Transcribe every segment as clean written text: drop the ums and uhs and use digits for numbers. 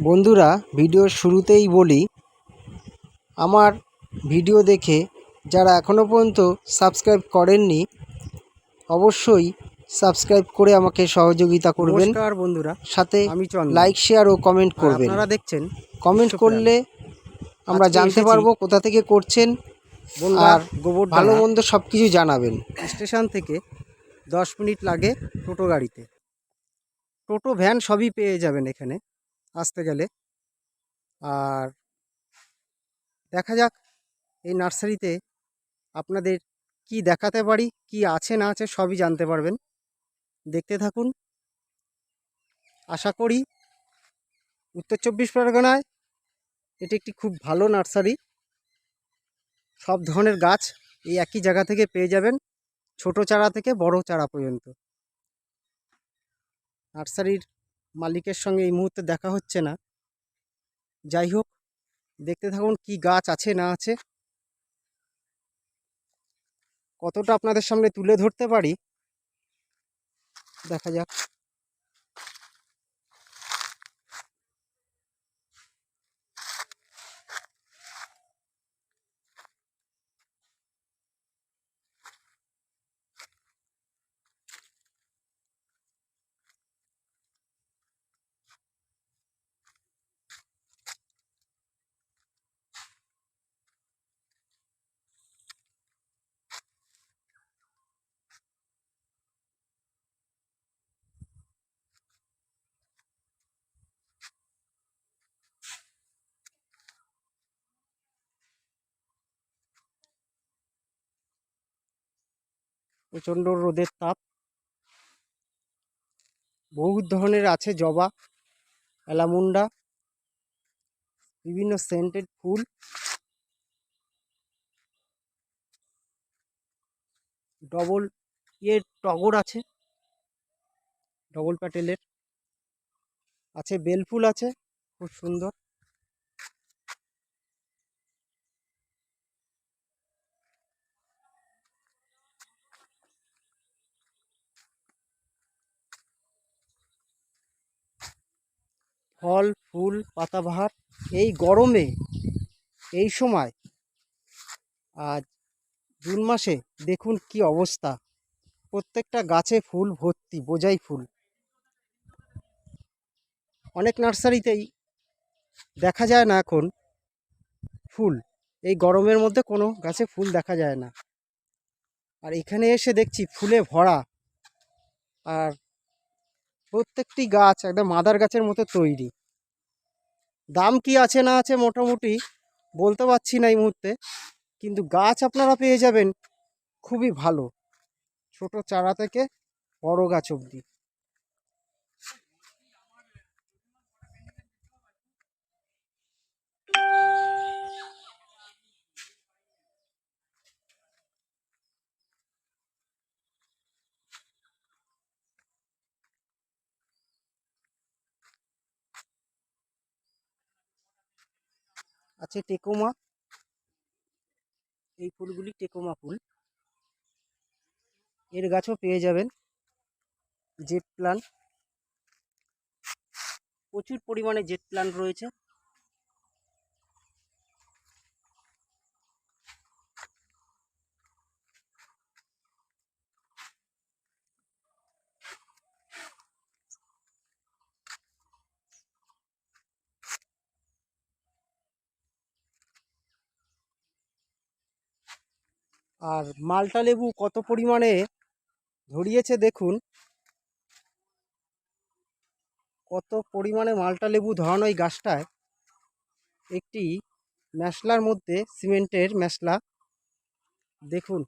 বন্ধুরা, ভিডিওর শুরুতেই বলি, আমার ভিডিও দেখে যারা এখনও পর্যন্ত সাবস্ক্রাইব করেননি অবশ্যই সাবস্ক্রাইব করে আমাকে সহযোগিতা করবেন। নমস্কার বন্ধুরা, সাথে আমি চন্দন। লাইক, শেয়ার ও কমেন্ট করবেন। আপনারা দেখছেন কমেন্ট করলে আমরা আজকে জানতে এসেছি পারবো কোথা থেকে করছেন বনগাঁ আর ভালো গোবরডাঙ্গা মন্দ সব কিছু জানাবেন। স্টেশন থেকে 10 মিনিট লাগে টোটো গাড়িতে। টোটো ভ্যান সবই পেয়ে যাবেন এখানে আসতে গেলে। আর দেখা যাক এই নার্সারিতে আপনাদের কি দেখাতে পারি, কি আছে না আছে সবই জানতে পারবেন। দেখতে থাকুন। আশা করি উত্তর 24 পরগনায় এটি একটি খুব ভালো নার্সারি। সব ধরনের গাছ এই একই জায়গা থেকে পেয়ে যাবেন, ছোট চারা থেকে বড় চারা পর্যন্ত। নার্সারির মালিকের সঙ্গে এই মুহূর্তে দেখা হচ্ছে না, যাই হোক দেখতে থাকুন কি গাছ আছে না আছে, কতটা আপনাদের সামনে তুলে ধরতে পারি দেখা যাক। প্রচণ্ড রোদের তাপ, বহু ধরনের আছে জবা, অ্যালামুন্ডা, বিভিন্ন সেন্টেড ফুল, ডবল টগর আছে, ডবল প্যাটেলের আছে, বেলফুল আছে খুব সুন্দর। ফল ফুল পাতাবাহার এই গরমে এই সময়, আজ জুন মাসে দেখুন কি অবস্থা, প্রত্যেকটা গাছে ফুল ভর্তি, বোঝাই ফুল। অনেক নার্সারিতেই দেখা যায় না এখন ফুল, এই গরমের মধ্যে কোনো গাছে ফুল দেখা যায় না, আর এখানে এসে দেখছি ফুলে ভরা। আর প্রত্যেকটি গাছ একদম মাদার গাছের মতো তৈরি। দাম কি আছে না আছে মোটামুটি বলতে পারছি না এই মুহূর্তে, কিন্তু গাছ আপনারা পেয়ে যাবেন খুবই ভালো, ছোট চারা থেকে বড় গাছ অবধি। আছে টেকোমা, এই ফুলগুলি টেকোমা ফুল, এর গাছও পেয়ে যাবেন। জেট প্লান্ট, প্রচুর পরিমাণে জেট প্লান্ট রয়েছে। আর মালটা লেবু কত পরিমাণে ধরিয়েছে দেখুন, কত পরিমাণে মালটা লেবু ধরানো এই গাছটায়। একটি মেশলার মধ্যে, সিমেন্টের মেশলা, দেখুন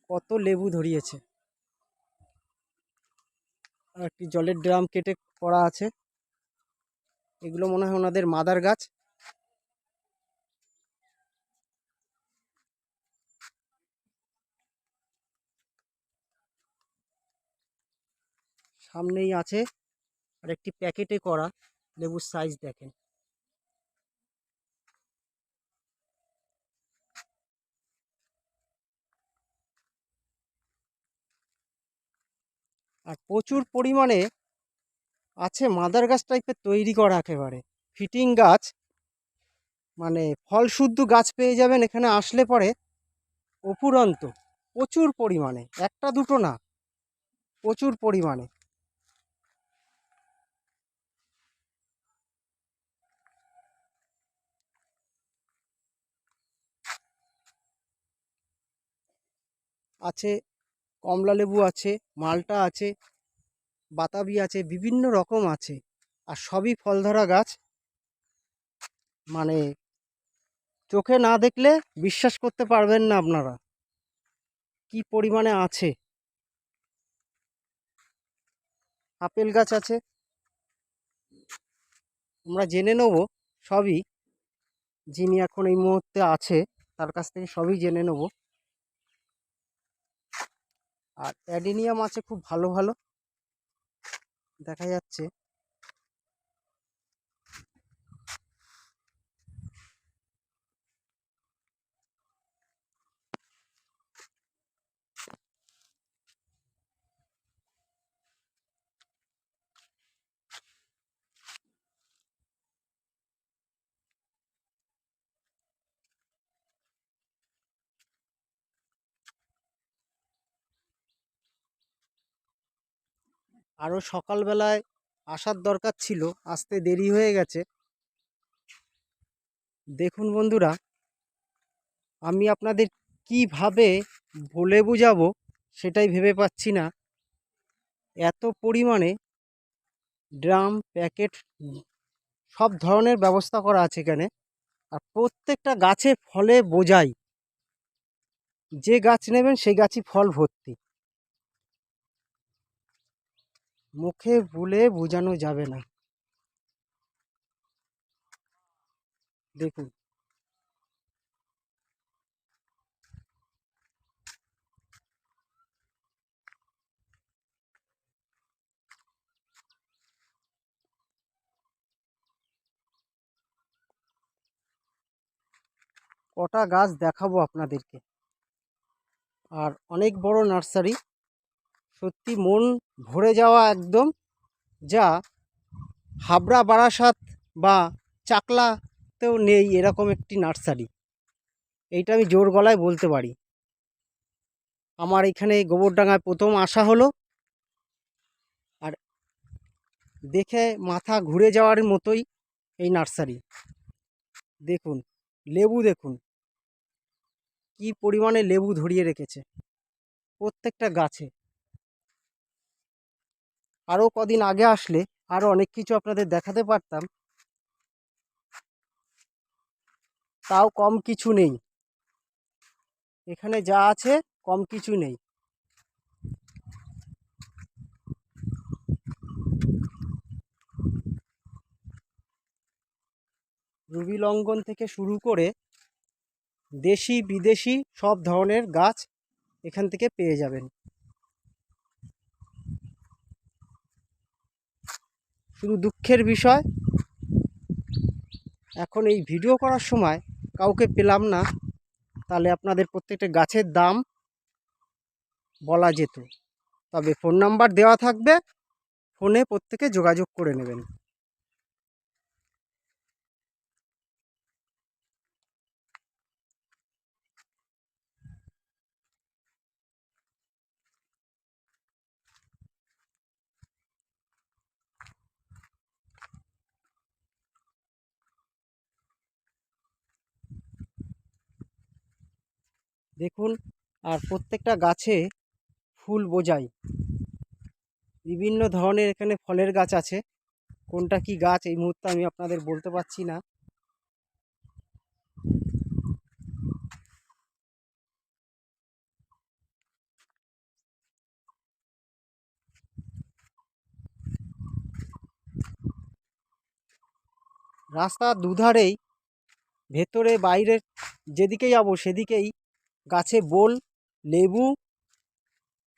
কত লেবু ধরিয়েছে। আর একটি জলের ড্রাম কেটে করা আছে, এগুলো মনে হয় ওনাদের মাদার গাছ। সামনেই আছে আর একটি প্যাকেটে করা লেবুর সাইজ দেখেন। আর প্রচুর পরিমাণে আছে মাদার গাছ টাইপের তৈরি করা, একেবারে ফিটিং গাছ, মানে ফল শুদ্ধ গাছ পেয়ে যাবেন এখানে আসলে পরে অফুরন্ত, প্রচুর পরিমাণে, একটা দুটো না, প্রচুর পরিমাণে। আছে কমলা লেবু আছে, মালটা আছে, বাতাবি আছে, বিভিন্ন রকম আছে, আর সবই ফল ধরা গাছ। মানে চোখে না দেখলে বিশ্বাস করতে পারবেন না আপনারা কি পরিমাণে আছে। আপেল গাছ আছে, আমরা জেনে নেব সবই, যিনি এখন এই মুহূর্তে আছে তার কাছ থেকে সবই জেনে নেব। আর অ্যাডিনিয়াম আছে খুব ভালো ভালো দেখা যাচ্ছে। আরও সকালবেলায় আসার দরকার ছিল, আসতে দেরি হয়ে গেছে। দেখুন বন্ধুরা, আমি আপনাদের কিভাবে বলে বোঝাবো সেটাই ভেবে পাচ্ছি না। এত পরিমাণে ড্রাম, প্যাকেট, সব ধরনের ব্যবস্থা করা আছে এখানে। আর প্রত্যেকটা গাছে ফলে বোঝাই, যে গাছ নেবেন সেই গাছই ফল ভর্তি, মুখে বলে বোঝানো যাবে না। দেখুন, কটা গাছ দেখাবো আপনাদেরকে। আর অনেক বড় নার্সারি, সত্যি মন ভরে যাওয়া একদম, যা হাবড়া, বারাসাত বা চাকলাতেও নেই এরকম একটি নার্সারি। এইটা আমি জোর গলায় বলতে পারি। আমার এখানে গোবরডাঙ্গায় প্রথম আসা হলো, আর দেখে মাথা ঘুরে যাওয়ার মতোই এই নার্সারি। দেখুন লেবু, দেখুন কি পরিমাণে লেবু ধরিয়ে রেখেছে প্রত্যেকটা গাছে। আরও কদিন আগে আসলে আরও অনেক কিছু আপনাদের দেখাতে পারতাম, তাও কম কিছু নেই এখানে, যা আছে কম কিছু নেই। রুবি লঙ্ঘন থেকে শুরু করে দেশি বিদেশি সব ধরনের গাছ এখান থেকে পেয়ে যাবেন। শুধু দুঃখের বিষয়, এখন এই ভিডিও করার সময় কাউকে পেলাম না, তাহলে আপনাদের প্রত্যেকটা গাছের দাম বলা যেত। তবে ফোন নাম্বার দেওয়া থাকবে, ফোনে প্রত্যেকে যোগাযোগ করে নেবেন। দেখুন, আর প্রত্যেকটা গাছে ফুল বোঝাই, বিভিন্ন ধরনের এখানে ফলের গাছ আছে। কোনটা কি গাছ এই মুহূর্তে আমি আপনাদের বলতে পারছি না। রাস্তার দুধারেই, ভেতরে বাইরে যেদিকে যাব সেদিকেই গাছে বোল, লেবু,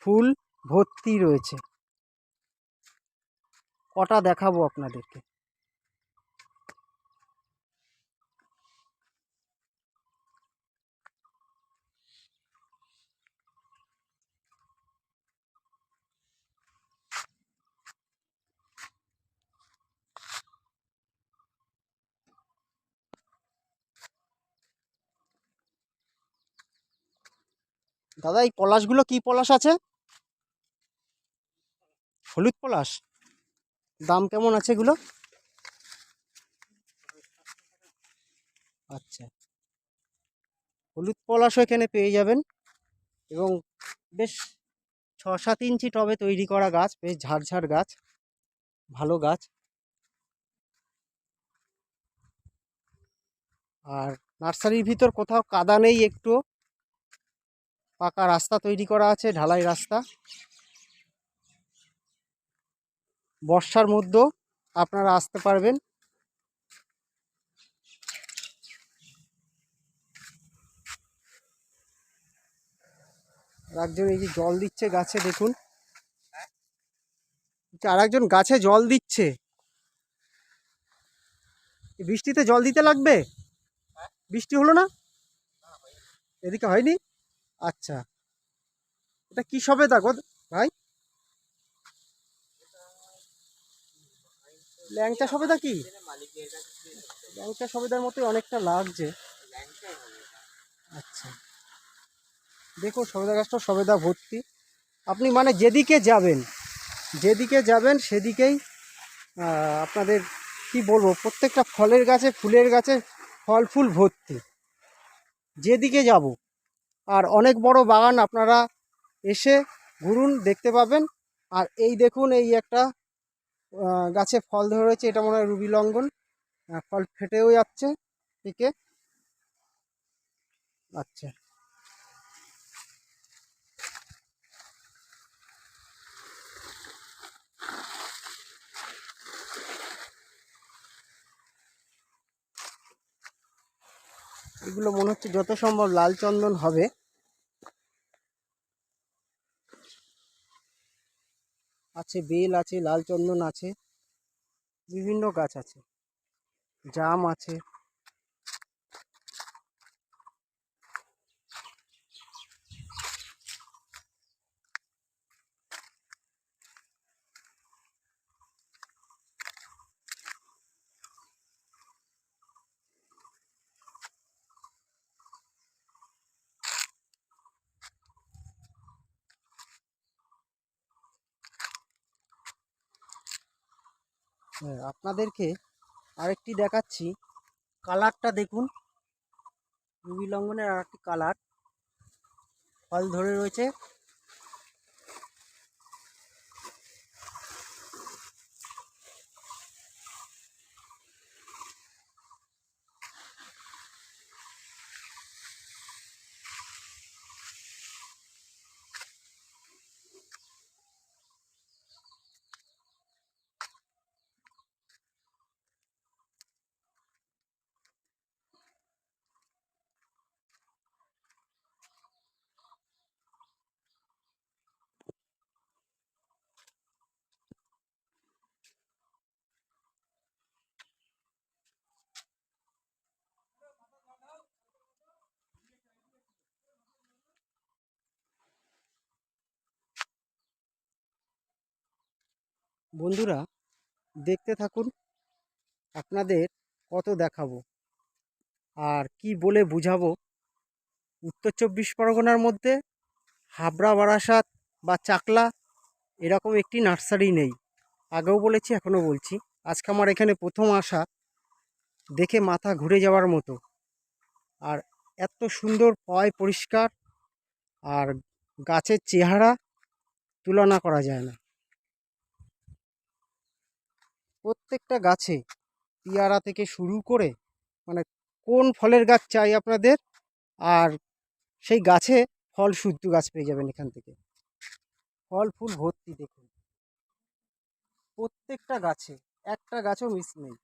ফুল ভর্তি রয়েছে। কটা দেখাবো আপনাদেরকে। দাদা এই পলাশগুলো কি পলাশ আছে? হলুদ পলাশ। দাম কেমন আছে এগুলো? আচ্ছা, হলুদ পলাশও এখানে পেয়ে যাবেন এবং বেশ 6-7 ইঞ্চি টবে তৈরি করা গাছ, বেশ ঝাড় গাছ, ভালো গাছ। আর নার্সারির ভিতর কোথাও কাদা নেই, একটু পাকা রাস্তা তৈরি করা আছে, ঢালাই রাস্তা। বর্ষার মধ্যেও আপনারা আসতে পারবেন। আর একজন এই যে জল দিচ্ছে গাছে, দেখুন আর একজন গাছে জল দিচ্ছে। বৃষ্টিতে জল দিতে লাগবে? বৃষ্টি হলো না? এদিকে হয়নি? আচ্ছা, এটা কি সবেদা গো ভাই? ল্যাংচা সবেদা কি? ল্যাংচা সবেদার মতোই অনেকটা লাগছে। আচ্ছা, দেখো সবেদা গাছটা সবেদা ভর্তি। আপনি মানে যেদিকে যাবেন সেদিকেই আপনাদের কি বলবো, প্রত্যেকটা ফলের গাছে, ফুলের গাছে ফল ফুল ভর্তি, যেদিকে যাব। আর অনেক বড় বাগান, আপনারা এসে ঘুরুন, দেখতে পাবেন। আর এই দেখুন, এই একটা গাছে ফল ধরে রয়েছে, এটা মনে হয় রুবি লঙ্ঘন। ফল ফেটেও যাচ্ছে থেকে। আচ্ছা, এগুলো মনে হচ্ছে যত সম্ভব লাল চন্দন হবে। আছে বেল, আছে লাল চন্দন, আছে বিভিন্ন গাছ আছে, জাম আছে। হ্যাঁ, আপনাদেরকে আরেকটি দেখাচ্ছি, কালারটা দেখুন, রুবি লঙ্ঘনের আরেকটি কালার, ফল ধরে রয়েছে। বন্ধুরা দেখতে থাকুন, আপনাদের কত দেখাবো আর কি বলে বুঝাবো। উত্তর 24 পরগনার মধ্যে হাবড়া, বারাসাত বা চাকলা এরকম একটি নার্সারি নেই। আগেও বলেছি, এখনও বলছি, আজকে আমার এখানে প্রথম আসা, দেখে মাথা ঘুরে যাওয়ার মতো। আর এত সুন্দর, পয় পরিষ্কার, আর গাছের চেহারা তুলনা করা যায় না। প্রত্যেকটা গাছে পেয়ারা থেকে শুরু করে, মানে কোন ফলের গাছ চাই আপনাদের, আর সেই গাছে ফল শুদ্ধ গাছ পেয়ে যাবেন এখান থেকে। ফল ফুল ভর্তি, দেখুন প্রত্যেকটা গাছে, একটা গাছও মিস নেই।